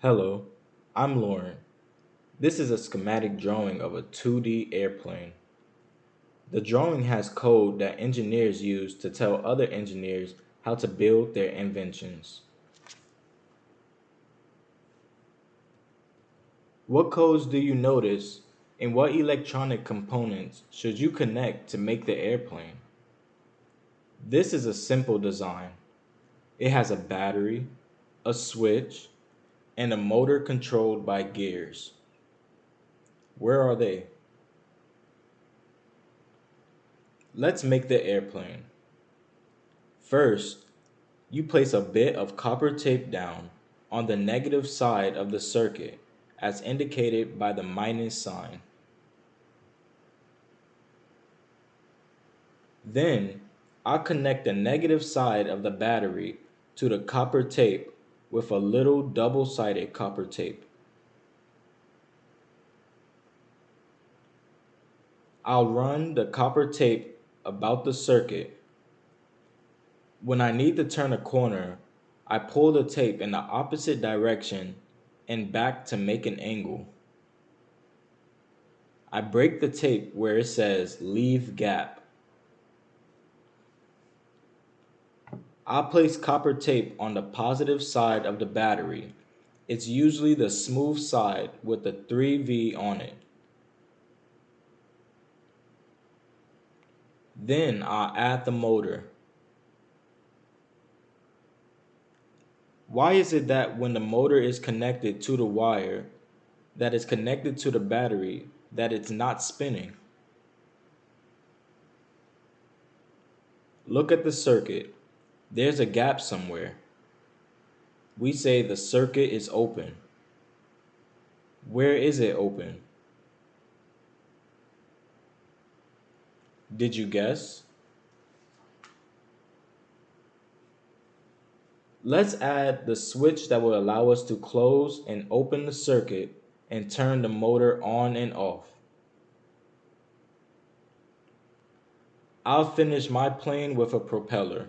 Hello, I'm Lauren. This is a schematic drawing of a 2D airplane. The drawing has code that engineers use to tell other engineers how to build their inventions. What codes do you notice, and what electronic components should you connect to make the airplane? This is a simple design. It has a battery, a switch, and a motor controlled by gears. Where are they? Let's make the airplane. First, you place a bit of copper tape down on the negative side of the circuit as indicated by the minus sign. Then, I'll connect the negative side of the battery to the copper tape with a little double-sided copper tape. I'll run the copper tape about the circuit. When I need to turn a corner, I pull the tape in the opposite direction and back to make an angle. I break the tape where it says leave gap. I'll place copper tape on the positive side of the battery. It's usually the smooth side with the 3V on it. Then I'll add the motor. Why is it that when the motor is connected to the wire that is connected to the battery that it's not spinning? Look at the circuit. There's a gap somewhere. We say the circuit is open. Where is it open? Did you guess? Let's add the switch that will allow us to close and open the circuit and turn the motor on and off. I'll finish my plane with a propeller.